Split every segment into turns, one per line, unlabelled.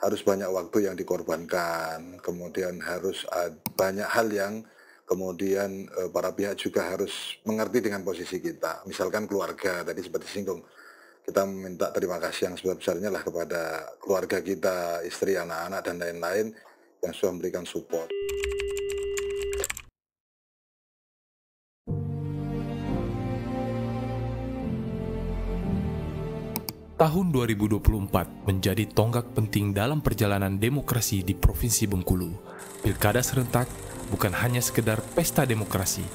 harus banyak waktu yang dikorbankan, kemudian harus banyak hal yang kemudian para pihak juga harus mengerti dengan posisi kita. Misalkan keluarga, tadi seperti singgung, kita meminta terima kasih yang sebesar-besarnya lah kepada keluarga kita, istri, anak-anak, dan lain-lain yang sudah memberikan support.
Tahun 2024 menjadi tonggak penting dalam perjalanan demokrasi di Provinsi Bengkulu. Pilkada serentak bukan hanya sekedar pesta demokrasi,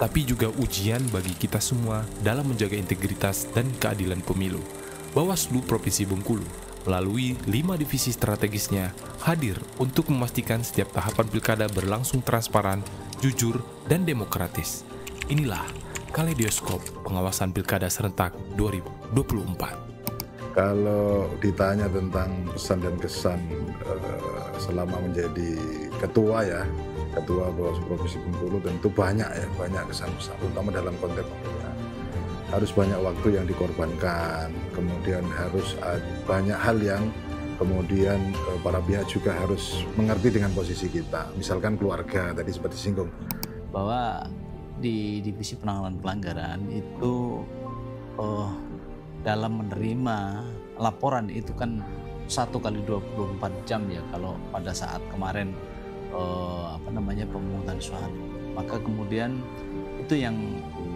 tapi juga ujian bagi kita semua dalam menjaga integritas dan keadilan pemilu. Bawaslu Provinsi Bengkulu melalui 5 divisi strategisnya hadir untuk memastikan setiap tahapan pilkada berlangsung transparan, jujur, dan demokratis. Inilah Kaleidoskop Pengawasan Pilkada Serentak 2024.
Kalau ditanya tentang pesan dan kesan selama menjadi ketua Bawaslu Provinsi Bengkulu, tentu banyak kesan-kesan, terutama dalam konteks pemilihan. Harus banyak waktu yang dikorbankan, kemudian harus banyak hal yang kemudian para pihak juga harus mengerti dengan posisi kita. Misalkan keluarga, tadi seperti singgung.
Bahwa di divisi penanganan pelanggaran itu dalam menerima laporan itu kan 1 kali 24 jam ya kalau pada saat kemarin pemungutan suara. Maka kemudian itu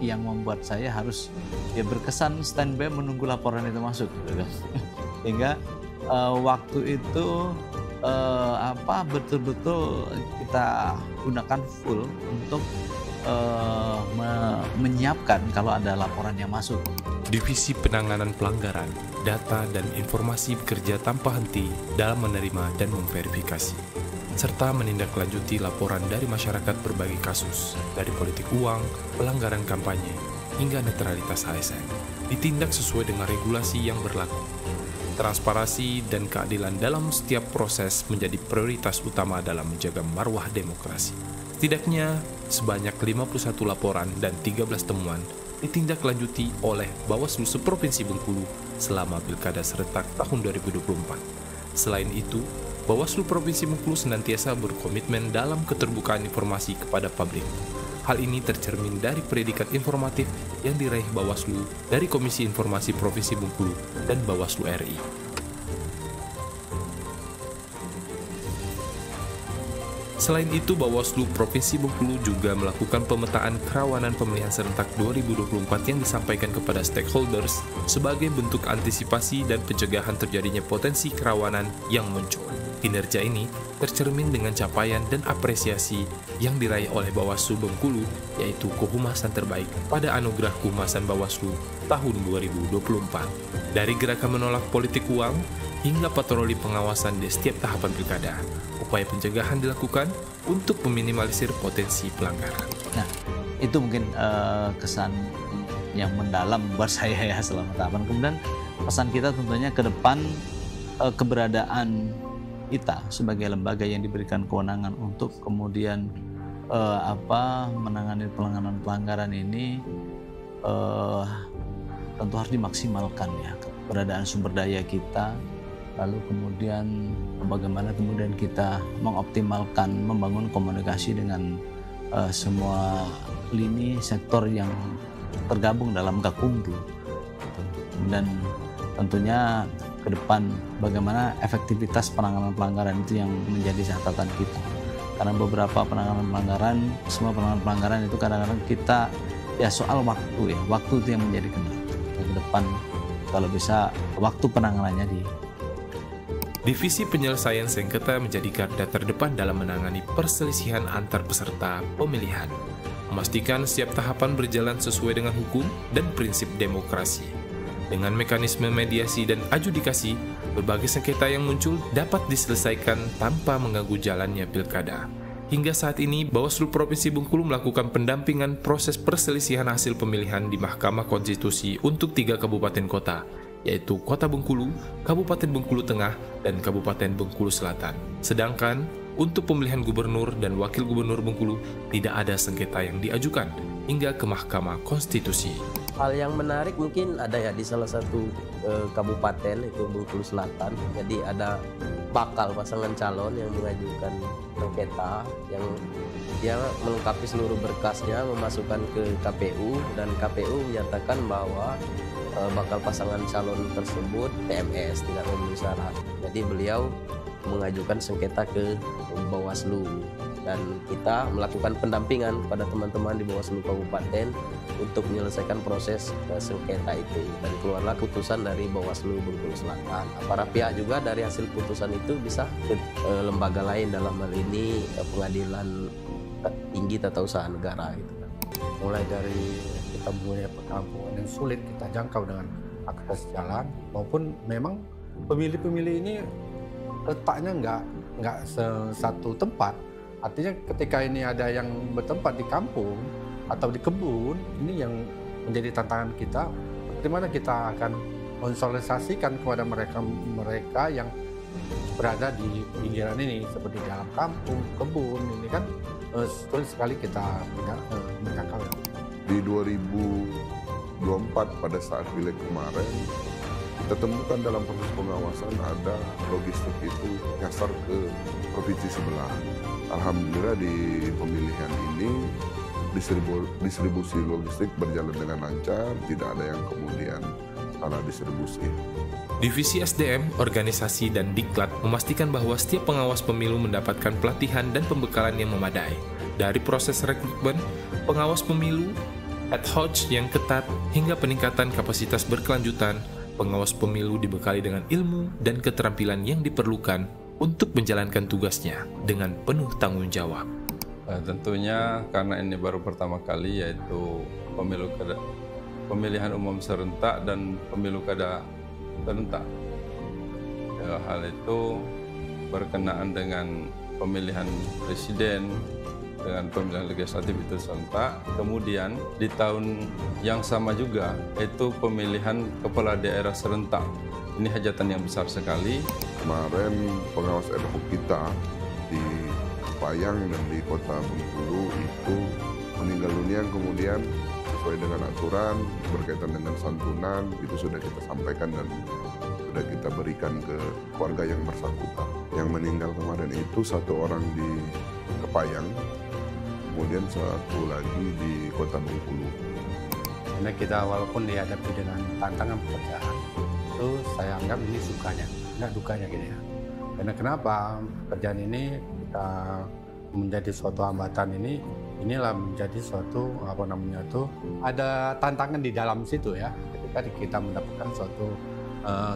yang membuat saya harus berkesan standby menunggu laporan itu masuk gitu kan. Sehingga waktu itu betul-betul kita gunakan full untuk menyiapkan kalau ada laporan yang masuk.
Divisi Penanganan Pelanggaran, Data dan Informasi bekerja tanpa henti dalam menerima dan memverifikasi, serta menindaklanjuti laporan dari masyarakat berbagai kasus, dari politik uang, pelanggaran kampanye, hingga netralitas ASN, ditindak sesuai dengan regulasi yang berlaku. Transparansi dan keadilan dalam setiap proses menjadi prioritas utama dalam menjaga marwah demokrasi. Setidaknya sebanyak 51 laporan dan 13 temuan ditindaklanjuti oleh Bawaslu Seprovinsi Bengkulu selama Pilkada Serentak tahun 2024. Selain itu, Bawaslu Provinsi Bengkulu senantiasa berkomitmen dalam keterbukaan informasi kepada publik. Hal ini tercermin dari predikat informatif yang diraih Bawaslu dari Komisi Informasi Provinsi Bengkulu dan Bawaslu RI. Selain itu, Bawaslu Provinsi Bengkulu juga melakukan pemetaan kerawanan pemilihan serentak 2024 yang disampaikan kepada stakeholders sebagai bentuk antisipasi dan pencegahan terjadinya potensi kerawanan yang muncul. Kinerja ini tercermin dengan capaian dan apresiasi yang diraih oleh Bawaslu Bengkulu, yaitu kehumasan terbaik pada Anugerah Kehumasan Bawaslu tahun 2024. Dari gerakan menolak politik uang hingga patroli pengawasan di setiap tahapan pilkada, upaya pencegahan dilakukan untuk meminimalisir potensi pelanggaran.
Nah, itu mungkin kesan yang mendalam buat saya ya selama tahapan. Kemudian pesan kita tentunya ke depan, keberadaan kita sebagai lembaga yang diberikan kewenangan untuk kemudian menangani pelanggaran ini tentu harus dimaksimalkan ya, keberadaan sumber daya kita. Lalu kemudian bagaimana kemudian kita mengoptimalkan, membangun komunikasi dengan semua lini sektor yang tergabung dalam Gakumdu. Dan tentunya ke depan bagaimana efektivitas penanganan pelanggaran itu yang menjadi catatan kita. Karena beberapa penanganan pelanggaran, semua penanganan pelanggaran itu kadang-kadang kita ya soal waktu ya, waktu itu yang menjadi kendala. Ke depan kalau bisa waktu penanganannya
Divisi Penyelesaian Sengketa menjadi garda terdepan dalam menangani perselisihan antar peserta pemilihan, memastikan setiap tahapan berjalan sesuai dengan hukum dan prinsip demokrasi. Dengan mekanisme mediasi dan adjudikasi, berbagai sengketa yang muncul dapat diselesaikan tanpa mengganggu jalannya pilkada. Hingga saat ini, Bawaslu Provinsi Bengkulu melakukan pendampingan proses perselisihan hasil pemilihan di Mahkamah Konstitusi untuk 3 kabupaten kota, yaitu Kota Bengkulu, Kabupaten Bengkulu Tengah, dan Kabupaten Bengkulu Selatan. Sedangkan, untuk pemilihan gubernur dan wakil gubernur Bengkulu, tidak ada sengketa yang diajukan hingga ke Mahkamah Konstitusi.
Hal yang menarik mungkin ada ya di salah satu kabupaten, itu Bengkulu Selatan. Jadi ada bakal pasangan calon yang mengajukan sengketa, yang dia melengkapi seluruh berkasnya, memasukkan ke KPU, dan KPU menyatakan bahwa bakal pasangan calon tersebut TMS, tidak memenuhi syarat. Jadi beliau mengajukan sengketa ke Bawaslu, dan kita melakukan pendampingan pada teman-teman di Bawaslu Kabupaten untuk menyelesaikan proses sengketa itu, dan keluarlah putusan dari Bawaslu Bengkulu Selatan. Para pihak juga dari hasil putusan itu bisa ke lembaga lain, dalam hal ini Pengadilan Tinggi Tata Usaha Negara gitu kan.
Mulai dari kita mempunyai perkampungan yang sulit kita jangkau dengan akses jalan, maupun memang pemilih-pemilih ini letaknya nggak satu tempat. Artinya ketika ini ada yang bertempat di kampung atau di kebun, ini yang menjadi tantangan kita. Bagaimana kita akan mensosialisasikan kepada mereka yang berada di pinggiran ini, seperti dalam kampung, kebun, ini kan sulit sekali kita menjangkau.
Di 2024 pada saat pileg kemarin, kita temukan dalam proses pengawasan ada logistik itu nyasar ke provinsi sebelah. Alhamdulillah di pemilihan ini distribusi logistik berjalan dengan lancar, tidak ada yang kemudian salah distribusi.
Divisi SDM, Organisasi, dan Diklat memastikan bahwa setiap pengawas pemilu mendapatkan pelatihan dan pembekalan yang memadai. Dari proses rekrutmen, pengawas pemilu, ad hoc yang ketat, hingga peningkatan kapasitas berkelanjutan, pengawas pemilu dibekali dengan ilmu dan keterampilan yang diperlukan untuk menjalankan tugasnya dengan penuh tanggung jawab.
Tentunya karena ini baru pertama kali, yaitu pemilihan umum serentak dan pemilu kada serentak. Hal itu berkenaan dengan pemilihan presiden, dengan pemilihan legislatif itu serentak. Kemudian di tahun yang sama juga itu pemilihan kepala daerah serentak. Ini hajatan yang besar sekali.
Kemarin pengawas ad hoc kita di Kepayang dan di Kota Bengkulu itu meninggal dunia, kemudian sesuai dengan aturan berkaitan dengan santunan itu sudah kita sampaikan dan sudah kita berikan ke keluarga yang bersangkutan. Yang meninggal kemarin itu satu orang di Kepayang, kemudian satu lagi di Kota Bengkulu.
Karena kita walaupun dihadapi dengan tantangan pekerjaan, itu saya anggap ini sukanya, enggak dukanya gitu ya. Karena kenapa pekerjaan ini kita menjadi suatu hambatan inilah menjadi suatu ada tantangan di dalam situ ya. Ketika kita mendapatkan suatu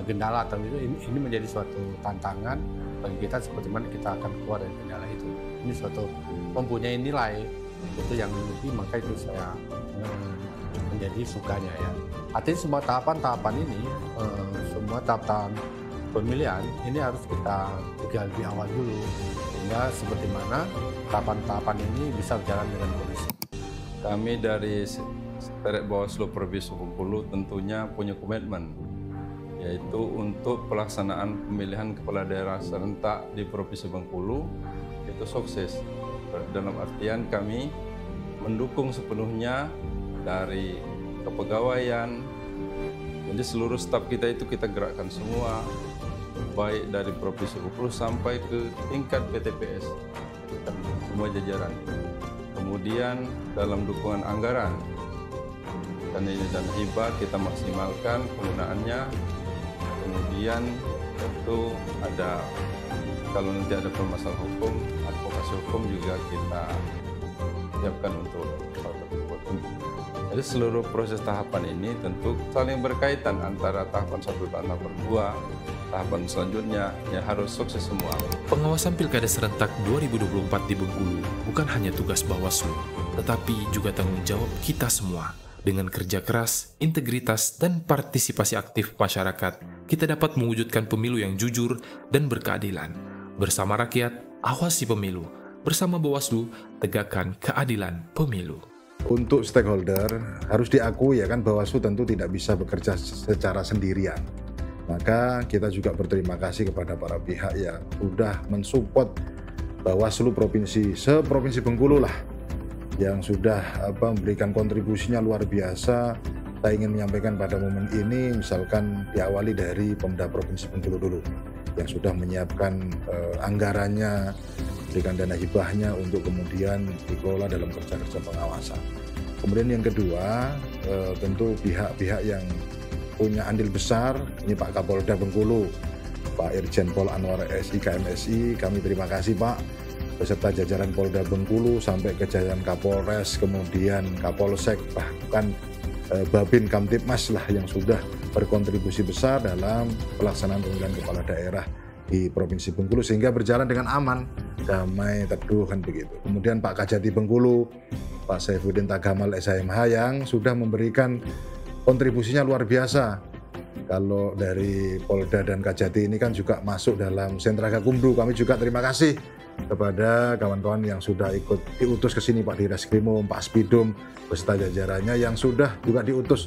gendala atau ini menjadi suatu tantangan bagi kita, seperti mana kita akan keluar dari kendala itu. Ini suatu mempunyai nilai itu yang lebih, maka itu saya menjadi sukanya ya. Artinya semua tahapan-tahapan ini, semua tahapan pemilihan ini harus kita tiga lebih awal dulu, sehingga seperti mana tahapan-tahapan ini bisa berjalan dengan kondusif.
Kami dari Sekretariat Bawaslu Provinsi Bengkulu tentunya punya komitmen, yaitu untuk pelaksanaan pemilihan kepala daerah serentak di Provinsi Bengkulu itu sukses. Dalam artian kami mendukung sepenuhnya dari kepegawaian, jadi seluruh staf kita itu kita gerakkan semua, baik dari Provinsi Bengkulu sampai ke tingkat PTPS, semua jajaran. Kemudian dalam dukungan anggaran, karena ini dana hibah kita maksimalkan penggunaannya. Kemudian tentu ada, kalau nanti ada permasalahan hukum, advokasi hukum juga kita siapkan untuk jadi seluruh proses tahapan ini tentu saling berkaitan antara tahapan 1 dan tahapan 2, tahapan selanjutnya yang harus sukses semua.
Pengawasan Pilkada Serentak 2024 di Bengkulu bukan hanya tugas Bawaslu, tetapi juga tanggung jawab kita semua. Dengan kerja keras, integritas, dan partisipasi aktif masyarakat, kita dapat mewujudkan pemilu yang jujur dan berkeadilan. Bersama rakyat, awasi pemilu. Bersama Bawaslu, tegakkan keadilan pemilu.
Untuk stakeholder harus diakui ya kan, Bawaslu tentu tidak bisa bekerja secara sendirian. Maka kita juga berterima kasih kepada para pihak yang sudah mensupport Bawaslu seprovinsi Bengkulu lah, yang sudah memberikan kontribusinya luar biasa. Saya ingin menyampaikan pada momen ini, misalkan diawali dari Pemda Provinsi Bengkulu dulu, yang sudah menyiapkan anggarannya, berikan dana hibahnya untuk kemudian dikelola dalam kerja-kerja pengawasan. Kemudian yang kedua, tentu pihak-pihak yang punya andil besar, ini Pak Kapolda Bengkulu, Pak Irjen Pol Anwar SI KMSI, kami terima kasih Pak, beserta jajaran Polda Bengkulu sampai ke jajaran Kapolres, kemudian Kapolsek, bahkan Babin Kamtipmas lah yang sudah berkontribusi besar dalam pelaksanaan pemilihan kepala daerah di Provinsi Bengkulu sehingga berjalan dengan aman, damai, teduh kan begitu. Kemudian Pak Kajati Bengkulu, Pak Saifuddin Tagamal SHMH yang sudah memberikan kontribusinya luar biasa. Kalau dari Polda dan Kajati ini kan juga masuk dalam sentra Gakumdu, kami juga terima kasih kepada kawan-kawan yang sudah ikut diutus ke sini, Pak Direskrimum, Pak Spidum, beserta jajarannya yang sudah juga diutus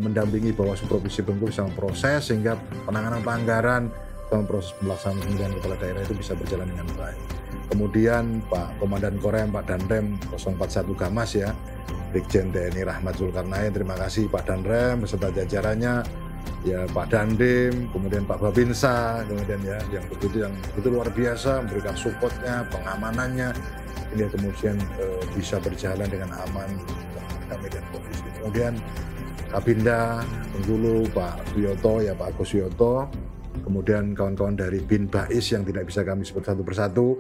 mendampingi Bawaslu Provinsi Bengkulu sama proses sehingga penanganan pelanggaran sama proses pelaksanaan pemilihan kepala daerah itu bisa berjalan dengan baik. Kemudian Pak Komandan Korem, Pak Danrem 041 Gamas ya, Brigjen TNI Rahmat Zulkarnain, terima kasih Pak Danrem beserta jajarannya, ya Pak Dandim, kemudian Pak Babinsa, kemudian ya yang begitu luar biasa memberikan supportnya, pengamanannya, hingga kemudian bisa berjalan dengan aman, damai dan kondusif. Kemudian Kabinda Bengkulu, Pak Wiyoto, ya Pak Agus Wiyoto, kemudian kawan-kawan dari Bin Bais yang tidak bisa kami sebut satu persatu,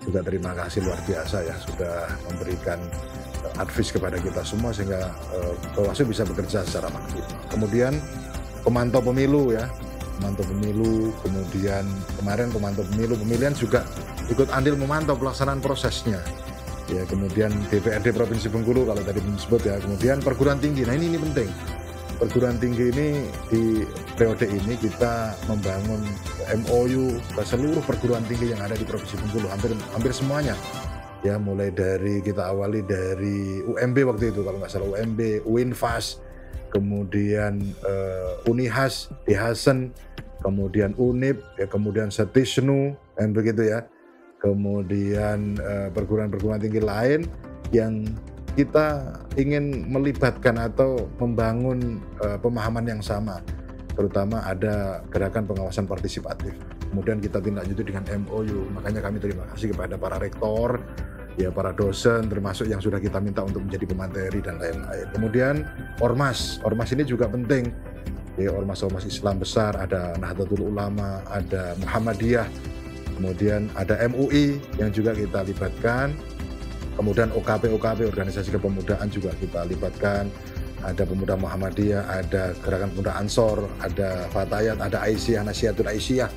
juga terima kasih luar biasa ya sudah memberikan advice kepada kita semua sehingga Bawaslu bisa bekerja secara maksimal. Kemudian pemantau pemilu ya, pemantau pemilu, kemudian kemarin pemantau pemilihan juga ikut andil memantau pelaksanaan prosesnya. Ya, kemudian DPRD Provinsi Bengkulu kalau tadi disebut ya, kemudian perguruan tinggi. Nah ini penting. Perguruan tinggi ini di periode ini kita membangun MOU ke seluruh perguruan tinggi yang ada di Provinsi Bengkulu, hampir semuanya. Ya, mulai dari kita awali dari UMB waktu itu kalau nggak salah, UMB, UINFAS, kemudian Unihas, Dihasen, kemudian Unip, ya, kemudian Setisnu, dan begitu ya. Kemudian perguruan-perguruan tinggi lain yang kita ingin melibatkan atau membangun pemahaman yang sama, terutama ada gerakan pengawasan partisipatif. Kemudian kita tindak lanjuti dengan MOU, makanya kami terima kasih kepada para rektor, ya para dosen, termasuk yang sudah kita minta untuk menjadi pemateri dan lain-lain. Kemudian Ormas ini juga penting. Ya, ormas-ormas Islam besar, ada Nahdlatul Ulama, ada Muhammadiyah, kemudian ada MUI yang juga kita libatkan, kemudian OKP, organisasi kepemudaan juga kita libatkan, ada Pemuda Muhammadiyah, ada Gerakan Pemuda Ansor, ada Fatayat, ada Aisyah, Nasyiatul Aisyah,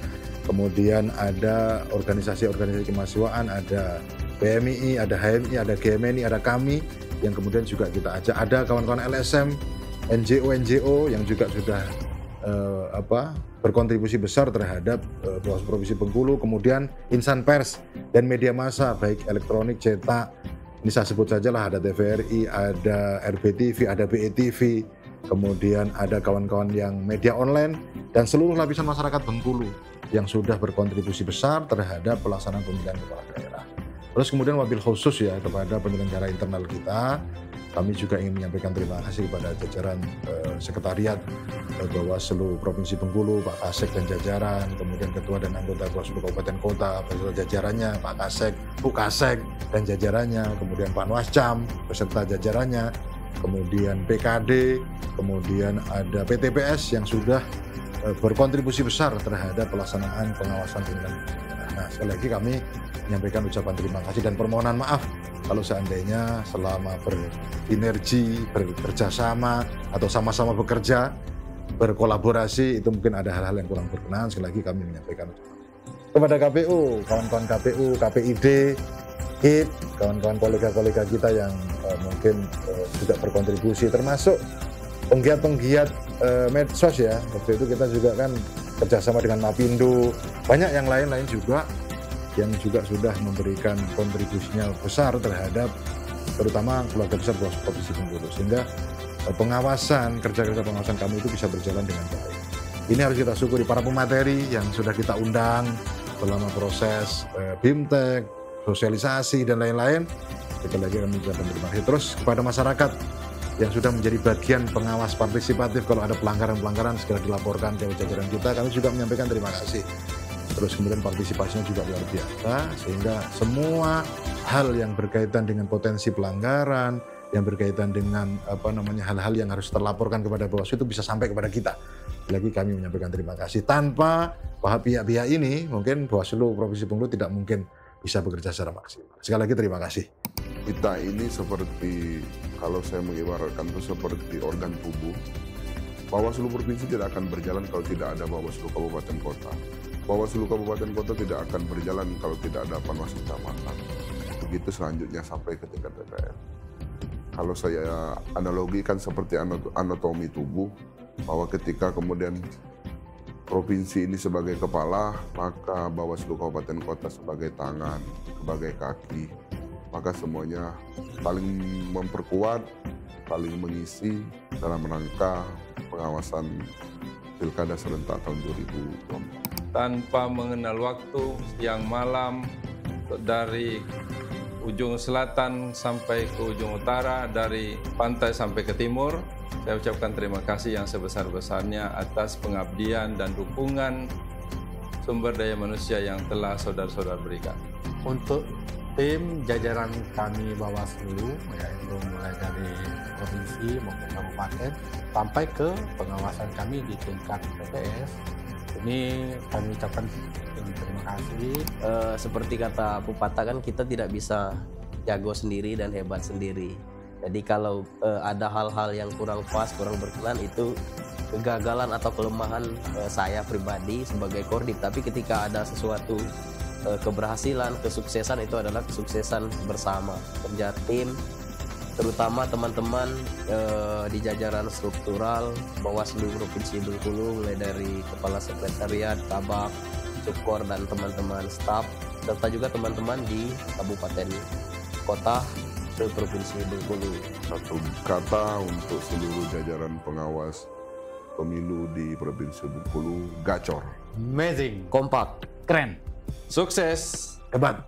kemudian ada organisasi-organisasi kemahasiswaan, ada PMI, ada HMI, ada GMNI, ada kami yang kemudian juga kita ajak, ada kawan-kawan LSM, NGO yang juga sudah berkontribusi besar terhadap Bawaslu Provinsi Bengkulu, kemudian insan pers dan media massa baik elektronik, cetak, ini saya sebut saja lah, ada TVRI, ada RBTV, ada BETV, kemudian ada kawan-kawan yang media online dan seluruh lapisan masyarakat Bengkulu yang sudah berkontribusi besar terhadap pelaksanaan pemilihan kepala daerah. Terus kemudian wabil khusus ya kepada penyelenggara internal kita, kami juga ingin menyampaikan terima kasih kepada jajaran Sekretariat Bawaslu Provinsi Bengkulu, Pak Kasek dan jajaran, kemudian Ketua dan anggota Bawaslu Kabupaten Kota beserta jajarannya, Pak Kasek, Bu Kasek dan jajarannya, kemudian Pak Nuascam beserta jajarannya, kemudian PKD, kemudian ada PTPS yang sudah berkontribusi besar terhadap pelaksanaan pengawasan pemilihan. Nah, sekali lagi kami menyampaikan ucapan terima kasih dan permohonan maaf kalau seandainya selama bersinergi, bekerjasama atau sama-sama bekerja, berkolaborasi itu mungkin ada hal-hal yang kurang berkenan. Sekali lagi kami menyampaikan kepada KPU, kawan-kawan KPU, KPID, HIP, kawan-kawan kolega-kolega kita yang mungkin juga berkontribusi, termasuk penggiat-penggiat medsos ya. Waktu itu kita juga kan kerjasama dengan Mapindo, banyak yang lain-lain juga yang juga sudah memberikan kontribusinya besar terhadap terutama keluarga besar Bawaslu Provinsi Bengkulu, sehingga pengawasan, kerja-kerja pengawasan kami itu bisa berjalan dengan baik. Ini harus kita syukuri para pemateri yang sudah kita undang selama proses BIMTEK, sosialisasi dan lain-lain. Sekali lagi kami ucapkan terima kasih. Terus kepada masyarakat yang sudah menjadi bagian pengawas partisipatif. Kalau ada pelanggaran-pelanggaran segera dilaporkan ke jajaran kita. Kami juga menyampaikan terima kasih. Terus kemudian partisipasinya juga luar biasa, sehingga semua hal yang berkaitan dengan potensi pelanggaran, yang berkaitan dengan hal-hal yang harus terlaporkan kepada Bawaslu itu bisa sampai kepada kita. Lagi kami menyampaikan terima kasih. Tanpa pihak-pihak ini, mungkin Bawaslu Provinsi Bengkulu tidak mungkin bisa bekerja secara maksimal. Sekali lagi terima kasih.
Kita ini seperti, kalau saya mengibaratkan itu seperti organ tubuh. Bawaslu Provinsi tidak akan berjalan kalau tidak ada Bawaslu Kabupaten Kota. Bawaslu Kabupaten Kota tidak akan berjalan kalau tidak ada Panwaslu Kecamatan. Begitu selanjutnya sampai ke tingkat DPR. Kalau saya analogikan seperti anatomi tubuh, bahwa ketika kemudian provinsi ini sebagai kepala, maka Bawaslu Kabupaten Kota sebagai tangan, sebagai kaki, maka semuanya saling memperkuat, saling mengisi dalam rangka pengawasan Pilkada serentak tahun 2024.
Tanpa mengenal waktu, siang malam, dari ujung selatan sampai ke ujung utara, dari pantai sampai ke timur, saya ucapkan terima kasih yang sebesar-besarnya atas pengabdian dan dukungan sumber daya manusia yang telah saudara-saudara berikan.
Untuk tim jajaran kami Bawaslu, yaitu mulai dari provinsi maupun kabupaten sampai ke pengawasan kami di tingkat TPS, ini kami ucapkan terima kasih.
Seperti kata pepatah kan, kita tidak bisa jago sendiri dan hebat sendiri. Jadi kalau ada hal-hal yang kurang pas, kurang berkenan, itu kegagalan atau kelemahan saya pribadi sebagai Kordip. Tapi ketika ada sesuatu keberhasilan, kesuksesan, itu adalah kesuksesan bersama, kerja tim, terutama teman-teman di jajaran struktural Bawaslu Provinsi Bengkulu, mulai dari Kepala Sekretariat, Kabak, Sukor, dan teman-teman staf, serta juga teman-teman di Kabupaten Kota Provinsi Bengkulu.
Satu kata untuk seluruh jajaran pengawas pemilu di Provinsi Bengkulu: gacor.
Amazing.
Kompak.
Keren.
Sukses.
Hebat.